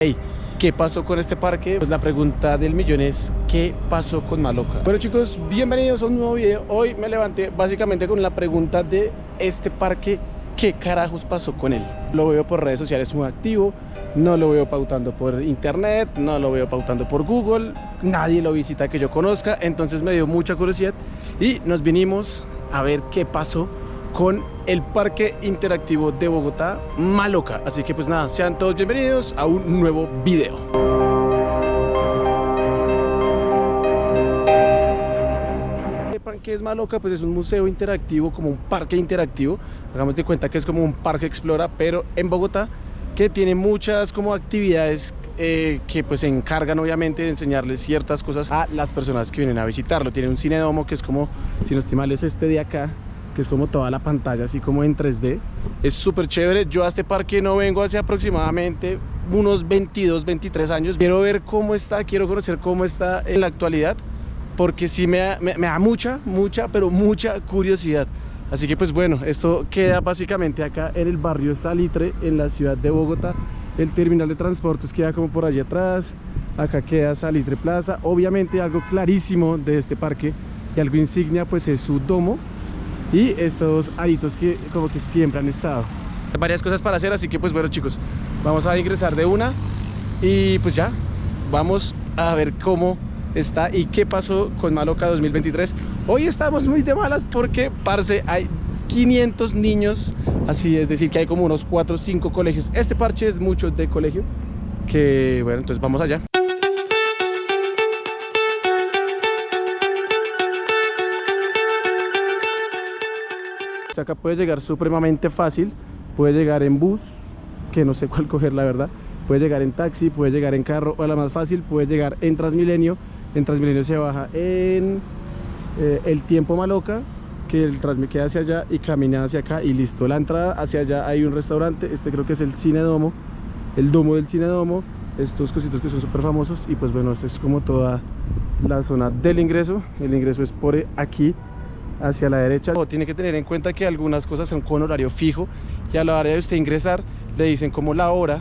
Hey, ¿qué pasó con este parque? Pues la pregunta del millón es ¿qué pasó con Maloca? Bueno chicos, bienvenidos a un nuevo video. Hoy me levanté básicamente con la pregunta de este parque, ¿qué carajos pasó con él? Lo veo por redes sociales muy activo, no lo veo pautando por internet, no lo veo pautando por Google, nadie lo visita que yo conozca, entonces me dio mucha curiosidad y nos vinimos a ver qué pasó con el Parque Interactivo de Bogotá, Maloca. Así que pues nada, sean todos bienvenidos a un nuevo video. ¿Qué es Maloca? Pues es un museo interactivo, como un parque interactivo. Hagamos de cuenta que es como un parque explora, pero en Bogotá, que tiene muchas como actividades que pues se encargan obviamente de enseñarles ciertas cosas a las personas que vienen a visitarlo. Tiene un cinedomo que es como, si no estoy mal, es este de acá, que es como toda la pantalla así como en 3D. Es súper chévere. Yo a este parque no vengo hace aproximadamente unos 22, 23 años. Quiero ver cómo está, quiero conocer cómo está en la actualidad, porque sí me da mucha curiosidad. Así que pues bueno, esto queda básicamente acá en el barrio Salitre, en la ciudad de Bogotá. El terminal de transportes queda como por allí atrás. Acá queda Salitre Plaza. Obviamente algo clarísimo de este parque y algo insignia pues es su domo y estos aritos que como que siempre han estado. Hay varias cosas para hacer, así que pues bueno chicos, vamos a ingresar de una y pues ya, vamos a ver cómo está y qué pasó con Maloca 2023. Hoy estamos muy de malas porque, parce, hay 500 niños, así es decir que hay como unos 4 o 5 colegios. Este parche es mucho de colegio, que bueno, entonces vamos allá. Acá puede llegar supremamente fácil, puede llegar en bus, que no sé cuál coger la verdad, puede llegar en taxi, puede llegar en carro, o la más fácil, puede llegar en Transmilenio. En Transmilenio se baja en el Tiempo Maloca, que el Transmilenio queda hacia allá y camina hacia acá y listo. La entrada hacia allá hay un restaurante, este creo que es el Cinedomo, el domo del Cinedomo, estos cositos que son súper famosos. Y pues bueno, esto es como toda la zona del ingreso. El ingreso es por aquí, hacia la derecha. Tiene que tener en cuenta que algunas cosas son con horario fijo y a la hora de usted ingresar le dicen como la hora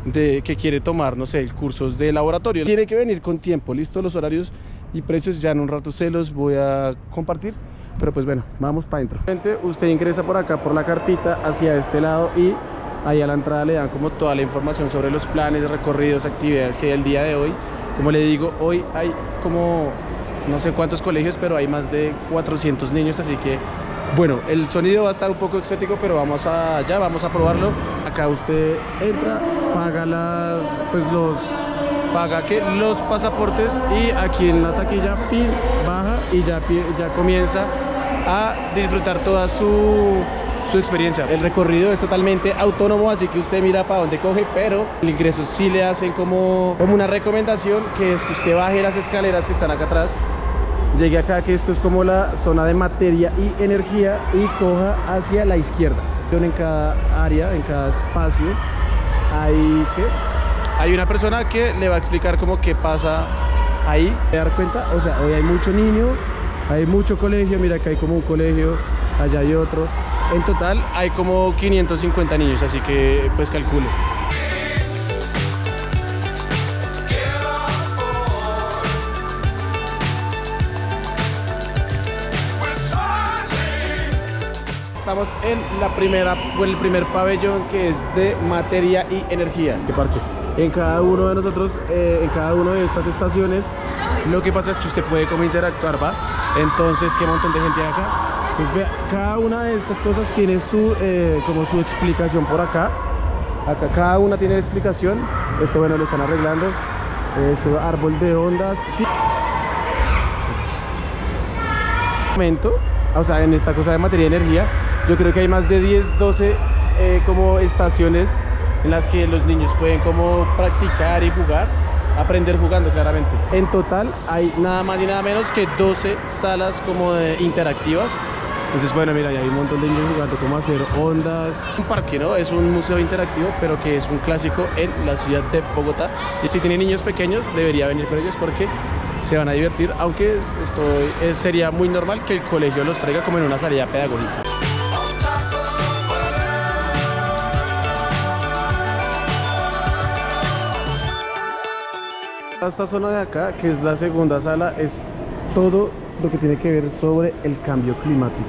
de que quiere tomar, no sé, cursos de laboratorio. Tiene que venir con tiempo, listo. Los horarios y precios ya en un rato se los voy a compartir, pero pues bueno, vamos para adentro. Usted ingresa por acá, por la carpita, hacia este lado, y ahí a la entrada le dan como toda la información sobre los planes, recorridos, actividades que hay el día de hoy. Como le digo, hoy hay como no sé cuántos colegios, pero hay más de 400 niños, así que bueno, el sonido va a estar un poco exótico, pero vamos allá, vamos a probarlo. Acá usted entra, paga los pasaportes, y aquí en la taquilla pin, baja y ya comienza a disfrutar toda su experiencia. El recorrido es totalmente autónomo, así que usted mira para dónde coge, pero el ingreso sí le hacen como una recomendación, que es que usted baje las escaleras que están acá atrás, llegue acá, que esto es como la zona de materia y energía, y coja hacia la izquierda. En cada área, en cada espacio hay una persona que le va a explicar como qué pasa ahí. ¿Se dar cuenta? O sea, hoy hay mucho niño, hay mucho colegio. Mira que hay como un colegio, allá hay otro. En total hay como 550 niños, así que pues calcule. Estamos en el primer pabellón, que es de materia y energía. ¿Qué parche? En cada uno de nosotros, en cada una de estas estaciones, lo que pasa es que usted puede como interactuar, ¿va? Entonces, qué montón de gente hay acá. Pues vea, cada una de estas cosas tiene como su explicación por acá. Acá cada una tiene explicación. Esto, bueno, lo están arreglando. Esto, árbol de ondas. Sí. O sea, en esta cosa de materia y energía, yo creo que hay más de 10, 12 como estaciones en las que los niños pueden como practicar y jugar, aprender jugando claramente. En total hay nada más y nada menos que 12 salas como interactivas. Entonces bueno, mira, hay un montón de niños jugando cómo hacer ondas. Un parque, ¿no? Es un museo interactivo, pero que es un clásico en la ciudad de Bogotá. Y si tiene niños pequeños, debería venir con ellos porque se van a divertir, aunque sería muy normal que el colegio los traiga como en una salida pedagógica. Esta zona de acá, que es la segunda sala, es todo lo que tiene que ver sobre el cambio climático.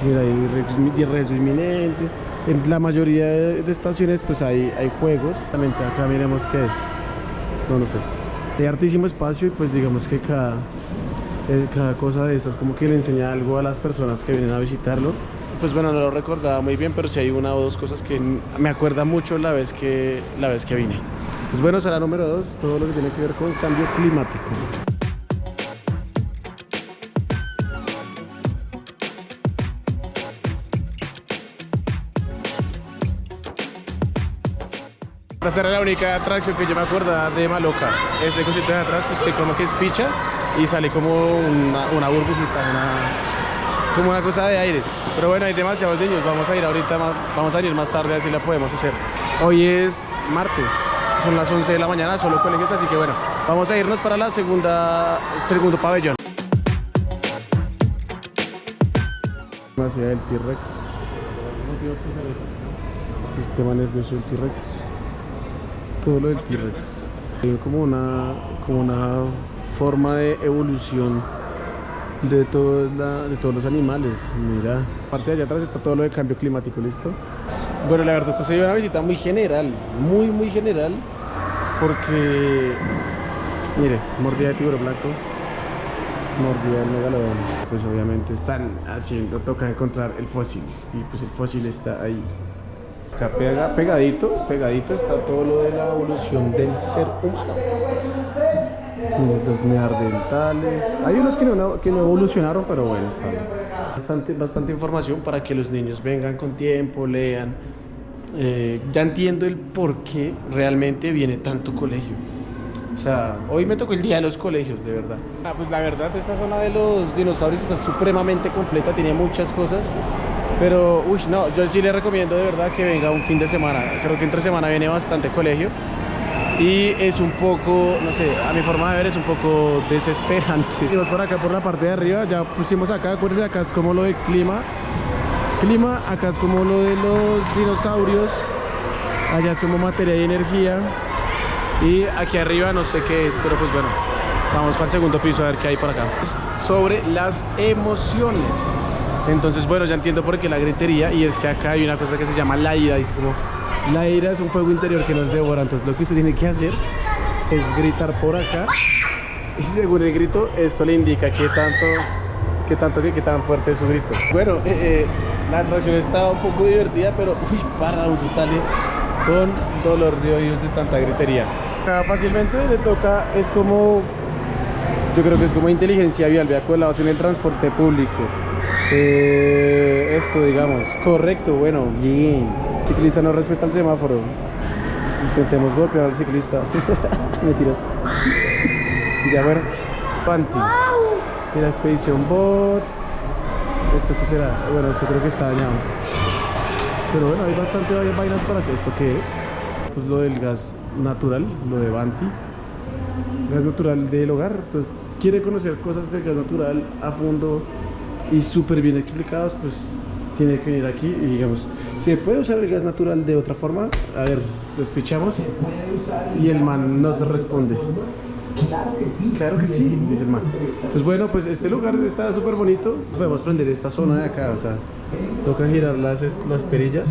Mira, hay riesgo inminente. En la mayoría de estaciones pues hay juegos. Acá miremos qué es. No sé. Hay hartísimo espacio y pues digamos que cada cosa de estas como que le enseña algo a las personas que vienen a visitarlo. Pues bueno, no lo recordaba muy bien, pero sí hay una o dos cosas que me acuerda mucho la vez que vine. Pues bueno, sala número 2, todo lo que tiene que ver con cambio climático. Esta era la única atracción que yo me acordaba de Maloca. Ese cosito de atrás que usted como que espicha y sale como una burbujita, como una cosa de aire. Pero bueno, hay demasiados niños. Vamos a ir ahorita vamos a ir más tarde, así la podemos hacer. Hoy es martes, son las 11 de la mañana, solo colegios, así que bueno, vamos a irnos para el segundo pabellón. Hacia el T-Rex. Sistema nervioso del T-Rex. Todo lo del T-Rex. Hay como una forma de evolución de todos los animales. Mira, aparte de allá atrás está todo lo de cambio climático, ¿listo? Bueno, la verdad, esto sería una visita muy general, muy general, porque, mire, mordida de tiburón blanco, mordida del megalodón. Pues obviamente toca encontrar el fósil, y pues el fósil está ahí. Acá pegadito está todo lo de la evolución del ser humano. Los neandertales. Hay unos que no evolucionaron, pero bueno, está bien. Bastante información para que los niños vengan con tiempo, lean. Ya entiendo el por qué realmente viene tanto colegio. O sea, hoy me tocó el día de los colegios, de verdad. Pues la verdad, esta zona de los dinosaurios está supremamente completa, tiene muchas cosas. Pero, no, yo sí le recomiendo de verdad que venga un fin de semana. Creo que entre semana viene bastante colegio. Y es un poco, no sé, a mi forma de ver es un poco desesperante. Vamos por acá, por la parte de arriba, ya pusimos acá, acuérdense, acá es como lo de clima, acá es como lo de los dinosaurios, allá es como materia y energía, y aquí arriba no sé qué es, pero pues bueno, vamos para el segundo piso a ver qué hay por acá. Sobre las emociones. Entonces, bueno, ya entiendo por qué la gritería, y es que acá hay una cosa que se llama la ira, y es como... La ira es un fuego interior que nos devora, entonces lo que usted tiene que hacer es gritar por acá, y según el grito, esto le indica qué tan fuerte es su grito. Bueno, la atracción está un poco divertida, pero se sale con dolor de oídos de tanta gritería. Acá fácilmente le toca, yo creo que es como inteligencia vial, vea, colados en el transporte público. Esto, digamos, correcto, bueno, bien. El ciclista no respeta el semáforo. Intentemos golpear al ciclista. Mentiras. Ya, bueno. Panty. Mira, expedición bot. ¿Esto qué será? Bueno, esto creo que está dañado. Pero bueno, hay bastante vainas para hacer. ¿Esto qué es? Pues lo del gas natural, lo de Banti. Gas natural del hogar. Entonces, quiere conocer cosas del gas natural a fondo y súper bien explicados, pues tiene que venir aquí y digamos, ¿se puede usar el gas natural de otra forma? A ver, lo escuchamos y el man nos responde. Claro que sí, dice el man. Pues bueno, pues este lugar está súper bonito. Podemos prender esta zona de acá, o sea, toca girar las perillas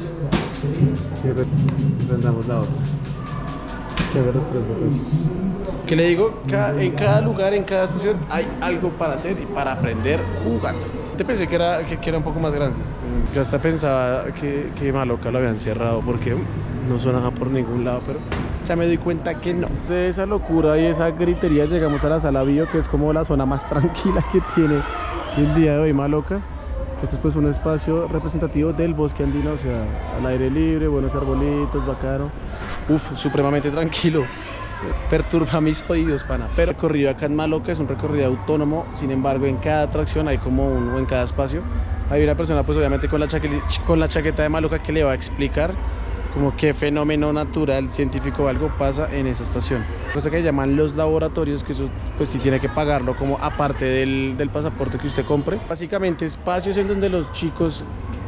y prendamos la otra. Se ven los tres botones. Que le digo, en cada lugar, en cada estación hay algo para hacer y para aprender jugando. Te pensé que era un poco más grande. Yo hasta pensaba que Maloca lo habían cerrado porque no sonaba por ningún lado, pero ya me doy cuenta que no. De esa locura y esa gritería llegamos a la sala bio, que es como la zona más tranquila que tiene el día de hoy Maloca. Esto es pues un espacio representativo del bosque andino, o sea, al aire libre, buenos arbolitos, bacano. Supremamente tranquilo. Perturba mis oídos, pana. Pero el recorrido acá en Maloca es un recorrido autónomo. Sin embargo, en cada atracción hay como uno en cada espacio. Hay una persona, pues obviamente con la chaqueta de Maloca, que le va a explicar como qué fenómeno natural, científico o algo pasa en esa estación. Cosa que llaman los laboratorios, que eso pues sí tiene que pagarlo como aparte del pasaporte que usted compre. Básicamente espacios en donde los chicos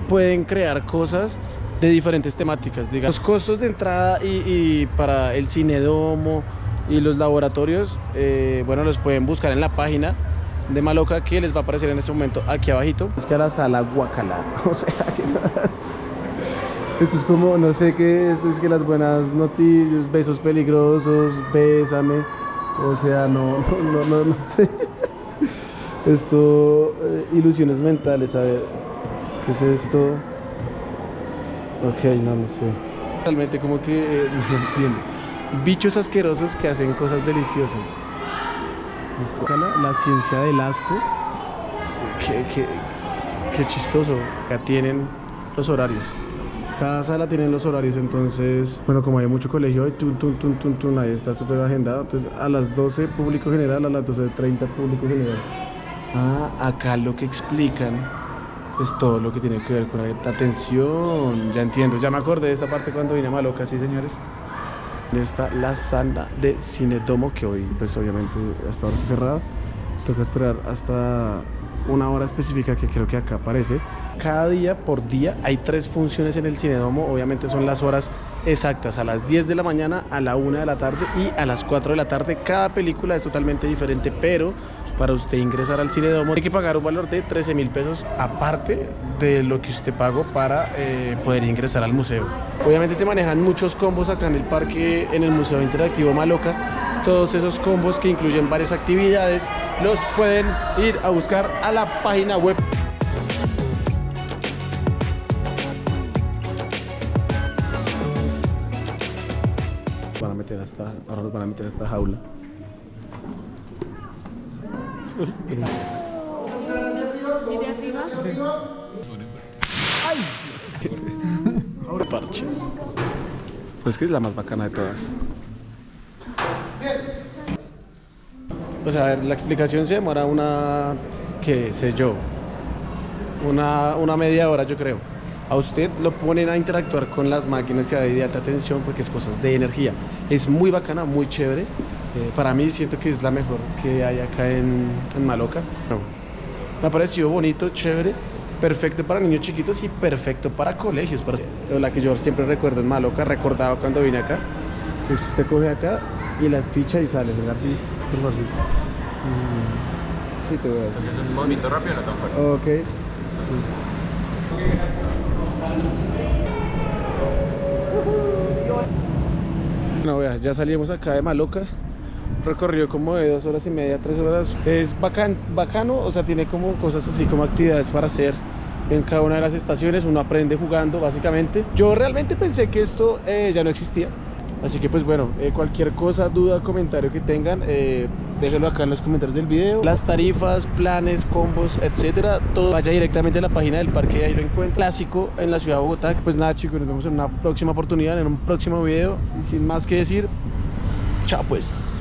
pueden crear cosas de diferentes temáticas. Digamos, los costos de entrada y para el cinedomo Y los laboratorios, bueno, los pueden buscar en la página de Maloca, que les va a aparecer en este momento aquí abajito. Es que a la sala guacala, o sea, que esto es como, no sé qué, esto es que las buenas noticias, besos peligrosos, bésame, o sea, no sé. Esto, ilusiones mentales, a ver, ¿qué es esto? Ok, no sé. Realmente como que no entiendo. Bichos asquerosos que hacen cosas deliciosas. La ciencia del asco. Qué chistoso. Ya tienen los horarios. Cada sala tiene los horarios, entonces, bueno, como hay mucho colegio, ahí está súper agendado. Entonces, a las 12 público general, a las 12:30 público general. Acá lo que explican es todo lo que tiene que ver con la atención. Ya entiendo, ya me acordé de esta parte cuando vine a Maloca, sí, señores. Está la sala de Cinedomo, que hoy pues obviamente hasta ahora está cerrada. Toca esperar hasta una hora específica que creo que acá aparece. Cada día por día hay 3 funciones en el Cinedomo. Obviamente son las horas exactas, a las 10 de la mañana, a la 1 de la tarde y a las 4 de la tarde. Cada película es totalmente diferente, pero para usted ingresar al Cinedomo hay que pagar un valor de 13.000 pesos aparte de lo que usted pagó para poder ingresar al museo. Obviamente se manejan muchos combos acá en el parque, en el Museo Interactivo Maloca. Todos esos combos que incluyen varias actividades los pueden ir a buscar a la página web. Ahora nos van a meter a esta jaula. Parche. Pues que es la más bacana de todas. O sea, a ver, la explicación se demora qué sé yo, una media hora, yo creo. A usted lo ponen a interactuar con las máquinas que hay de alta tensión porque es cosas de energía. Es muy bacana, muy chévere. Para mí siento que es la mejor que hay acá en Maloca. Me ha parecido bonito, chévere, perfecto para niños chiquitos y perfecto para colegios. La que yo siempre recuerdo en Maloca, recordaba cuando vine acá, que usted coge acá y la espicha y sale, ¿verdad? Sí, por favor, sí. Sí, te voy a ver. Entonces es un movimiento rápido, no tan fuerte. Ok. Bueno, vea, ya salimos acá de Maloca. Recorrido como de 2 horas y media, 3 horas. Es bacano, o sea, tiene como cosas así como actividades para hacer en cada una de las estaciones. Uno aprende jugando, básicamente. Yo realmente pensé que esto ya no existía. Así que pues bueno, cualquier cosa, duda, comentario que tengan, déjenlo acá en los comentarios del video. Las tarifas, planes, combos, etcétera, todo vaya directamente a la página del parque y ahí lo encuentra. Clásico en la ciudad de Bogotá. Pues nada, chicos, nos vemos en una próxima oportunidad, en un próximo video. Y sin más que decir, chao pues.